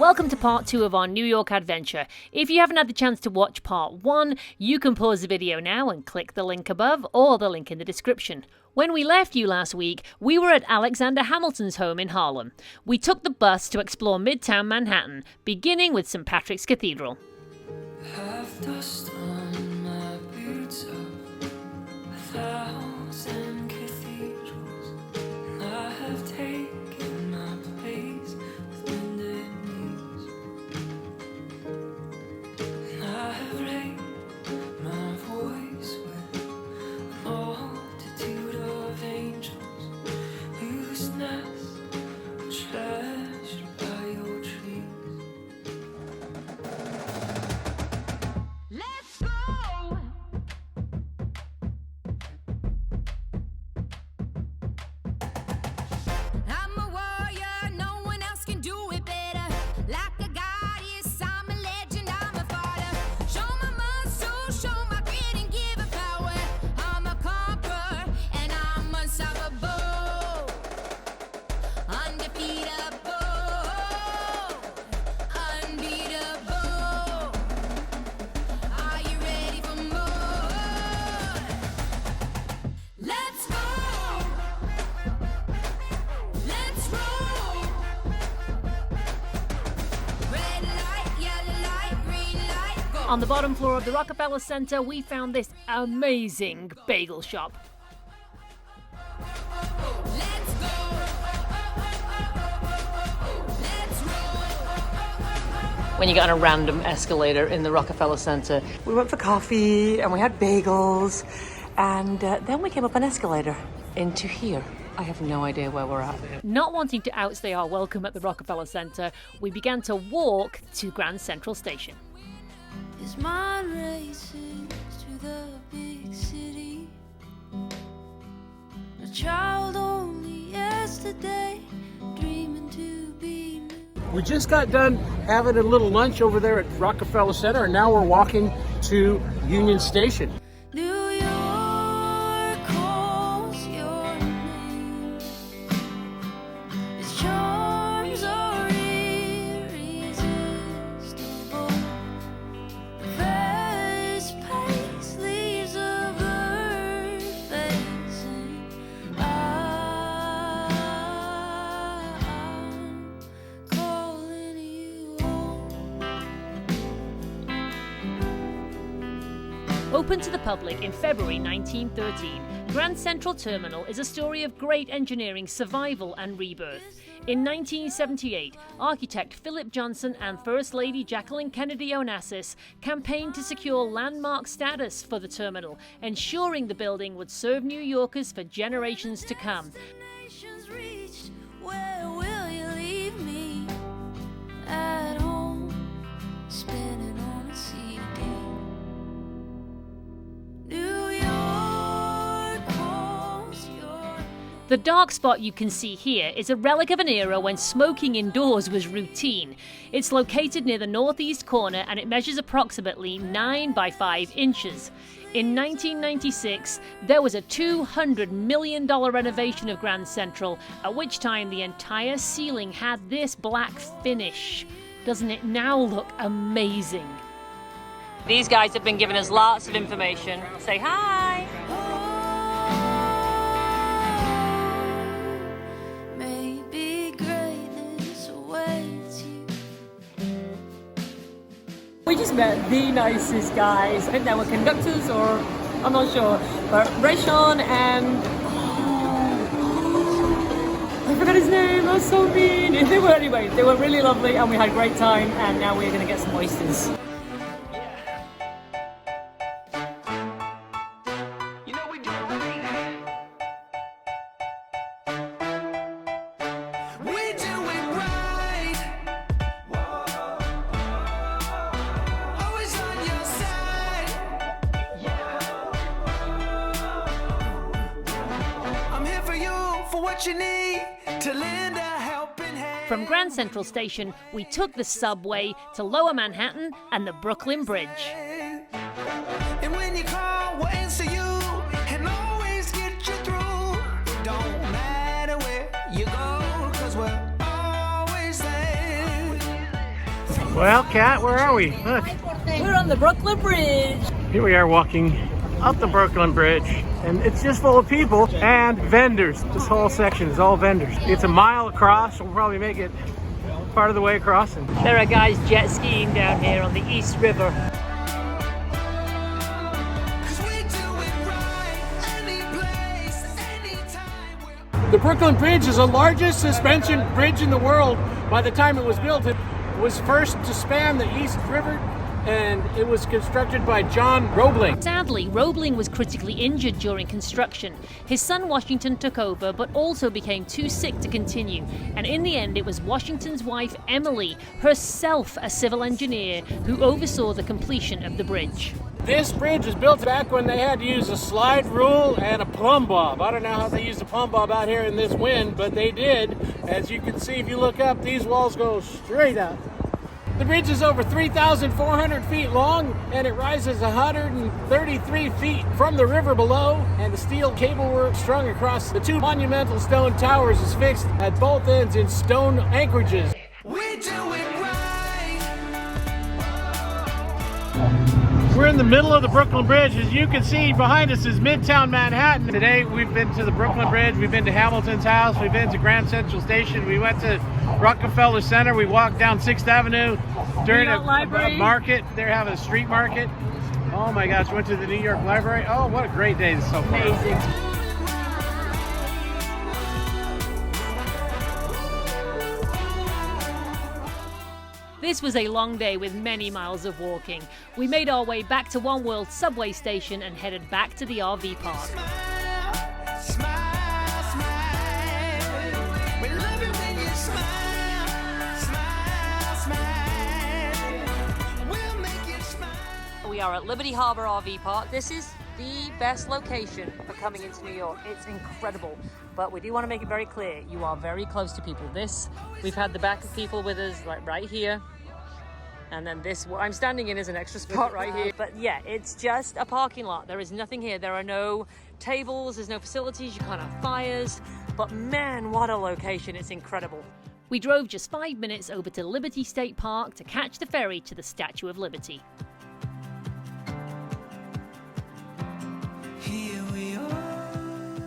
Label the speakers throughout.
Speaker 1: Welcome to part 2 of our New York adventure. If you haven't had the chance to watch part 1, you can pause the video now and click the link above or the link in the description. When we left you last week, we were at Alexander Hamilton's home in Harlem. We took the bus to explore Midtown Manhattan, beginning with St. Patrick's Cathedral.
Speaker 2: Have dust on my boots of 1,000 cathedrals, and I have taken my place with bended knees, and I have raised my voice with a multitude of angels whose nests are treasured by your trees.
Speaker 3: Let's go! I'm a warrior, no one else can do it better. Like a goddess, I'm a legend, I'm a fighter. Show my muscle, show my grit and give it power. I'm a conqueror and I'm unstoppable. Undefeatable. Unbeatable. Are you ready for more? Let's go! Let's roll! Red light, yellow light, green light, go!
Speaker 1: On the bottom floor of the Rockefeller Center, we found this amazing bagel shop.
Speaker 3: Let's go! Let's roll!
Speaker 4: When you get on a random escalator in the Rockefeller Center. We went for coffee and we had bagels and then we came up an escalator into here. I have no idea where we're at.
Speaker 1: Not wanting to outstay our welcome at the Rockefeller Center, we began to walk to Grand Central Station.
Speaker 2: His mind races to the big city. A child only yesterday, dreaming to be new.
Speaker 5: We just got done having a little lunch over there at Rockefeller Center, and now we're walking to Union Station.
Speaker 2: New York calls your name. Its charms are irresistible. The fast pace leaves a blurred face, and I'm calling you home.
Speaker 1: Open to the public in February 1913, Grand Central Terminal is a story of great engineering, survival and rebirth. In 1978, architect Philip Johnson and First Lady Jacqueline Kennedy Onassis campaigned to secure landmark status for the terminal, ensuring the building would serve New Yorkers for generations to come.
Speaker 2: Destinations reached, where will you leave me? At home, spinning on a CD. New York calls your
Speaker 1: The dark spot you can see here is a relic of an era when smoking indoors was routine. It's located near the northeast corner and it measures approximately 9 by 5 inches. In 1996, there was a $200 million renovation of Grand Central, at which time the entire ceiling had this black finish. Doesn't it now look amazing?
Speaker 4: These guys have been giving us lots of information. Say hi!
Speaker 2: maybe greatness awaits you.
Speaker 6: We just met the nicest guys. I think they were conductors or I'm not sure. But Rayshawn and I forgot his name, I was so mean. They were really lovely and we had a great time and now we're gonna get some oysters.
Speaker 2: We do it right. Always on your side. I'm here for you, for what you need, to lend a helping hand.
Speaker 1: From Grand Central Station, we took the subway to Lower Manhattan and the Brooklyn Bridge.
Speaker 2: And when you call, we'll answer you and always get you through. Don't matter where you go, 'cause we're always there.
Speaker 5: Well, Kat, where are we? Look,
Speaker 6: We're on the Brooklyn Bridge.
Speaker 5: here we are walking up the Brooklyn Bridge, and it's just full of people and vendors. This whole section is all vendors. It's a mile across. We'll probably make it part of the way across. And
Speaker 1: There are guys jet skiing down here on the East River.
Speaker 3: 'Cause we do it right, any place, anytime.
Speaker 5: the Brooklyn Bridge is the largest suspension bridge in the world. By the time it was built, it was first to span the East River, and it was constructed by John Roebling.
Speaker 1: Sadly, Roebling was critically injured during construction. His son Washington took over, but also became too sick to continue. And in the end, it was Washington's wife, Emily, herself a civil engineer, who oversaw the completion of the bridge.
Speaker 5: This bridge was built back when they had to use a slide rule and a plumb bob. I don't know how they use a plumb bob out here in this wind, but they did. As you can see, if you look up, these walls go straight up. The bridge is over 3,400 feet long, and it rises 133 feet from the river below, and the steel cable work strung across the two monumental stone towers is fixed at both ends in stone anchorages.
Speaker 3: We do it right.
Speaker 5: We're in the middle of the Brooklyn Bridge. As you can see, behind us is Midtown Manhattan. Today we've been to the Brooklyn Bridge, we've been to Hamilton's house, we've been to Grand Central Station, we went to Rockefeller Center, we walked down 6th Avenue during a market. They're having a street market. Oh my gosh, went to the New York Library. Oh, what a great day so far.
Speaker 1: Amazing. This was a long day with many miles of walking. We made our way back to One World subway station and headed back to the RV park.
Speaker 3: Smile, smile, smile. We love it when you smile, smile, smile. We'll make you smile.
Speaker 1: We are at Liberty Harbor RV Park. This is the best location for coming into New York. It's incredible. But we do want to make it very clear, you are very close to people. We've had the back of people with us like right here. And then this, what I'm standing in is an extra spot right here. But yeah, it's just a parking lot. There is nothing here. There are no tables, there's no facilities, you can't have fires. But man, what a location, it's incredible. We drove just 5 minutes over to Liberty State Park to catch the ferry to the Statue of Liberty.
Speaker 3: Here we are.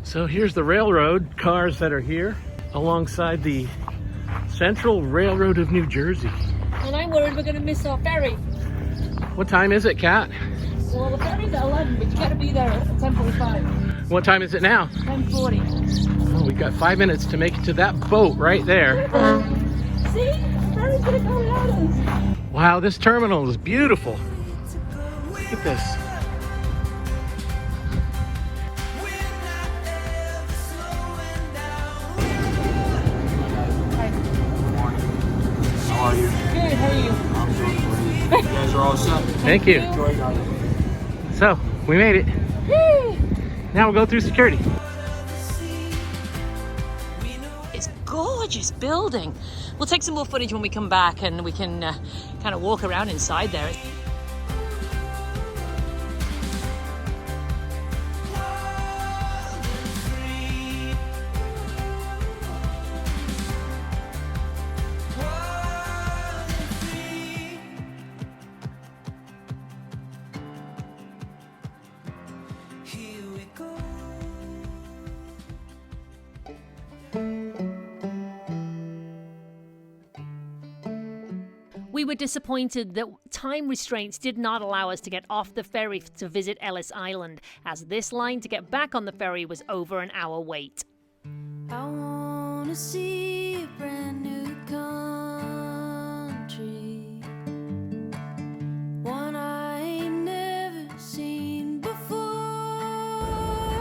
Speaker 5: So here's the railroad cars that are here alongside the Central Railroad of New Jersey.
Speaker 6: And I'm worried we're going to miss our ferry.
Speaker 5: What time is it, Kat?
Speaker 6: Well, the ferry's at 11, but you got to be there at 10:45.
Speaker 5: What time is it now?
Speaker 6: 10:40.
Speaker 5: Oh, we've got 5 minutes to make it to that boat right there.
Speaker 6: See? The ferry's going to go without us.
Speaker 5: Wow, this terminal is beautiful. Look at this.
Speaker 3: We're not ever slowing down.
Speaker 7: How are you?
Speaker 6: Good, how are you?
Speaker 7: I'm doing great. You guys are all set?
Speaker 5: Thank you.
Speaker 7: Enjoy, guys.
Speaker 5: So, we made it. Now we'll go through security.
Speaker 1: It's a gorgeous building. We'll take some more footage when we come back and we can kind of walk around inside there.
Speaker 3: Here we go.
Speaker 1: We were disappointed that time restraints did not allow us to get off the ferry to visit Ellis Island, as this line to get back on the ferry was over an hour wait.
Speaker 2: I wanna see a brand new country, one I ain't never seen before.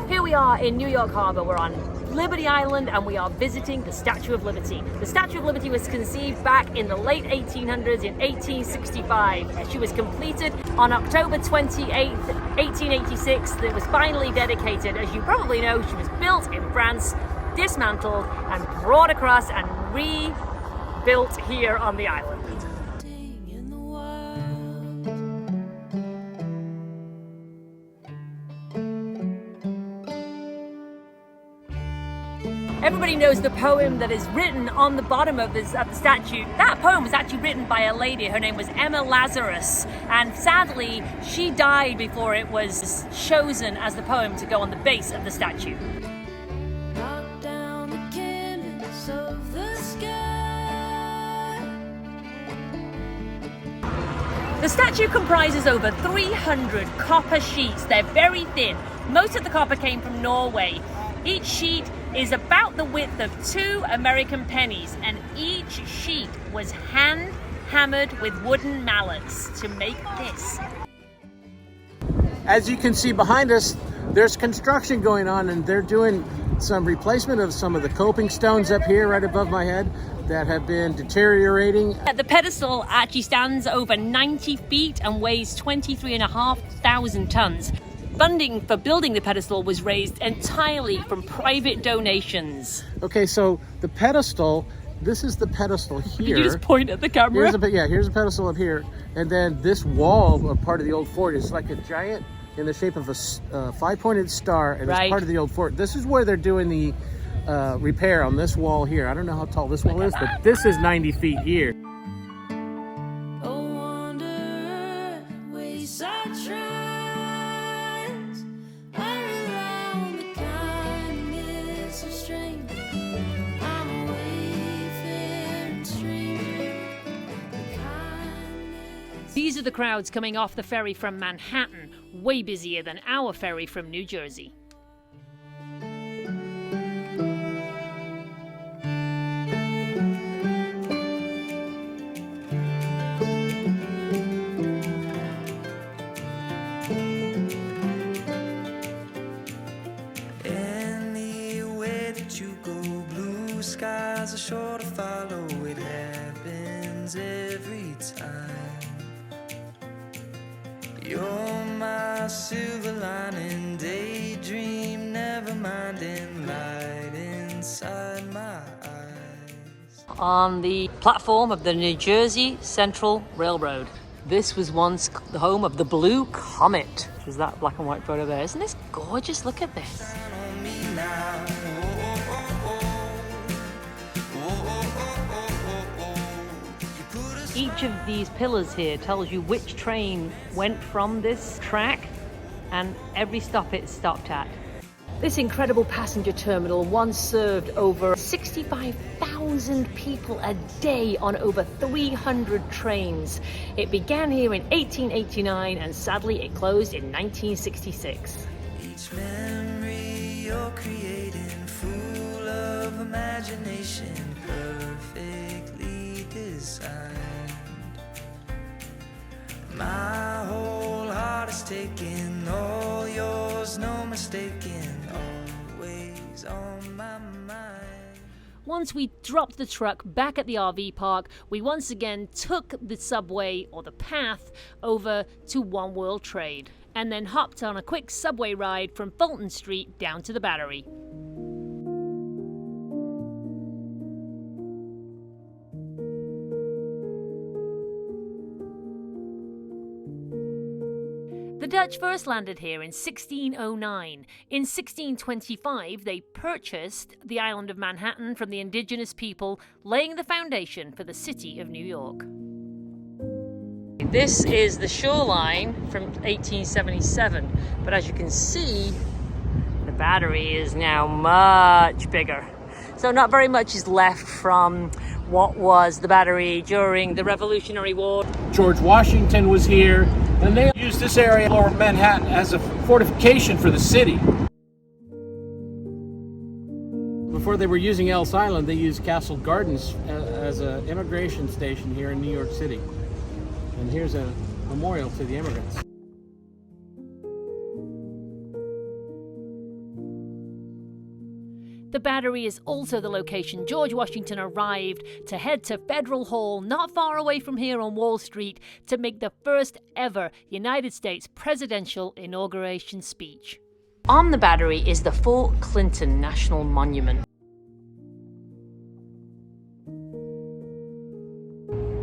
Speaker 1: Here we are in New York Harbor. We're on Liberty Island and we are visiting the Statue of Liberty. The Statue of Liberty was conceived back in the late 1800s in 1865. She was completed on October 28th, 1886. It was finally dedicated. As you probably know, she was built in France, dismantled and brought across and rebuilt here on the island.
Speaker 2: In the wild.
Speaker 1: Everybody knows the poem that is written on the bottom of the statue. That poem was actually written by a lady. Her name was Emma Lazarus, and sadly, she died before it was chosen as the poem to go on the base of the statue.
Speaker 2: Knock down the canvas of the sky.
Speaker 1: The statue comprises over 300 copper sheets. They're very thin. Most of the copper came from Norway. Each sheet is about the width of 2 American pennies, and each sheet was hand hammered with wooden mallets to make this.
Speaker 5: As you can see behind us, there's construction going on, and they're doing some replacement of some of the coping stones up here right above my head that have been deteriorating.
Speaker 1: The pedestal actually stands over 90 feet and weighs 23,500 tons. Funding for building the pedestal was raised entirely from private donations.
Speaker 5: Okay, so the pedestal, this is the pedestal here.
Speaker 1: Can you just point at the camera?
Speaker 5: Here's a pedestal up here. And then this wall, of part of the old fort, is like a giant in the shape of a 5-pointed star, and it's part of the old fort. This is where they're doing the repair on this wall here. I don't know how tall this wall is, but this is 90 feet here.
Speaker 2: Oh, wanderer, wayside shrines, I rely on the kindness of strangers. I'm a wayfaring stranger. The kindness.
Speaker 1: These are the crowds coming off the ferry from Manhattan, way busier than our ferry from New Jersey.
Speaker 8: Anywhere that you go, blue skies are sure to follow. It happens every time. You're my silver lining, daydream, never minding, light inside my eyes.
Speaker 4: On the platform of the New Jersey Central Railroad. This was once the home of the Blue Comet, which is that black and white photo there. Isn't this gorgeous? Look at this.
Speaker 8: On me now.
Speaker 4: Each of these pillars here tells you which train went from this track and every stop it stopped at. This incredible passenger terminal once served over 65,000 people a day on over 300 trains. It began here in 1889 and sadly it closed in 1966.
Speaker 8: Each memory you're creating, full of imagination, perfectly designed. My whole heart is taken, all yours, no mistaking, always on my mind.
Speaker 1: Once we dropped the truck back at the RV park, we once again took the subway or the path over to One World Trade and then hopped on a quick subway ride from Fulton Street down to the Battery. The Dutch first landed here in 1609. In 1625, they purchased the island of Manhattan from the indigenous people, laying the foundation for the city of New York.
Speaker 4: This is the shoreline from 1877, but as you can see, the Battery is now much bigger. So not very much is left from what was the Battery during the Revolutionary War.
Speaker 5: George Washington was here, and they used this area of Manhattan as a fortification for the city. Before they were using Ellis Island, they used Castle Gardens as an immigration station here in New York City. And here's a memorial to the immigrants.
Speaker 1: The Battery is also the location George Washington arrived to head to Federal Hall, not far away from here on Wall Street, to make the first ever United States presidential inauguration speech.
Speaker 4: On the Battery is the Fort Clinton National Monument.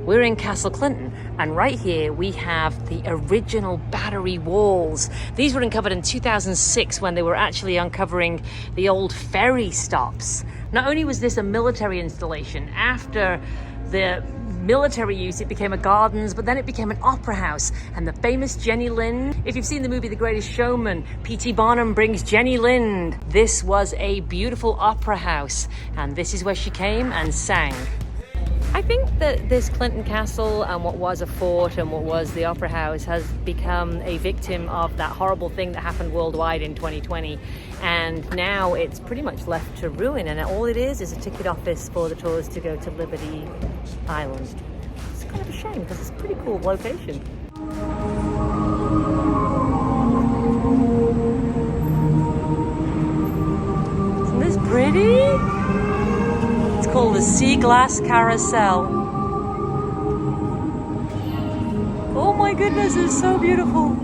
Speaker 4: We're in Castle Clinton, and right here we have the original battery walls. These were uncovered in 2006 when they were actually uncovering the old ferry stops. Not only was this a military installation, after the military use it became a gardens, but then it became an opera house. And the famous Jenny Lind, if you've seen the movie The Greatest Showman, P.T. Barnum brings Jenny Lind. This was a beautiful opera house, and this is where she came and sang. I think that this Clinton Castle and what was a fort and what was the Opera House has become a victim of that horrible thing that happened worldwide in 2020. And now it's pretty much left to ruin, and all it is a ticket office for the tours to go to Liberty Island. It's kind of a shame because it's a pretty cool location. Isn't this pretty? It's called the Sea Glass Carousel. Oh my goodness, it's so beautiful.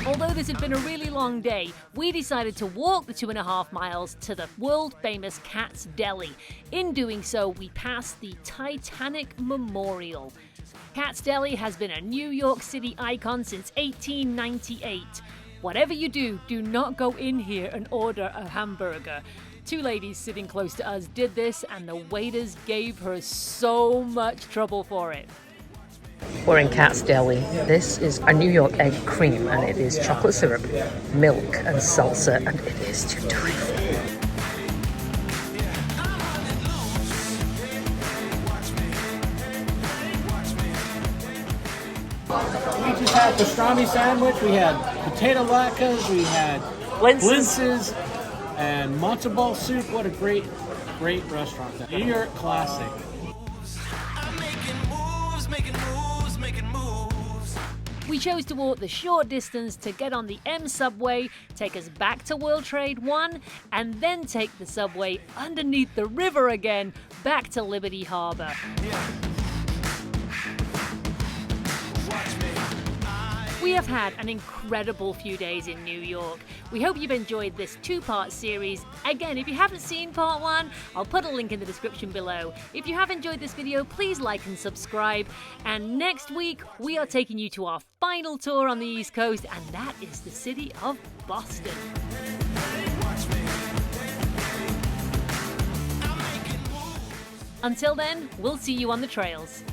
Speaker 1: Although this had been a really long day, we decided to walk the 2.5 miles to the world-famous Katz Deli. In doing so, we passed the Titanic Memorial. Katz Deli has been a New York City icon since 1898. Whatever you do, do not go in here and order a hamburger. Two ladies sitting close to us did this, and the waiters gave her so much trouble for it.
Speaker 4: We're in Katz Deli. This is a New York egg cream, and it is chocolate syrup, milk, and salsa, and it is to die for.
Speaker 5: We just had pastrami sandwich, we had potato latkes, we had blintzes, and matzo ball soup. What a great restaurant. New York classic.
Speaker 1: We chose to walk the short distance to get on the M subway, take us back to World Trade 1, and then take the subway underneath the river again, back to Liberty Harbor. We have had an incredible few days in New York. We hope you've enjoyed this 2-part series. Again, if you haven't seen part 1, I'll put a link in the description below. If you have enjoyed this video, please like and subscribe. And next week, we are taking you to our final tour on the East Coast, and that is the city of Boston. Until then, we'll see you on the trails.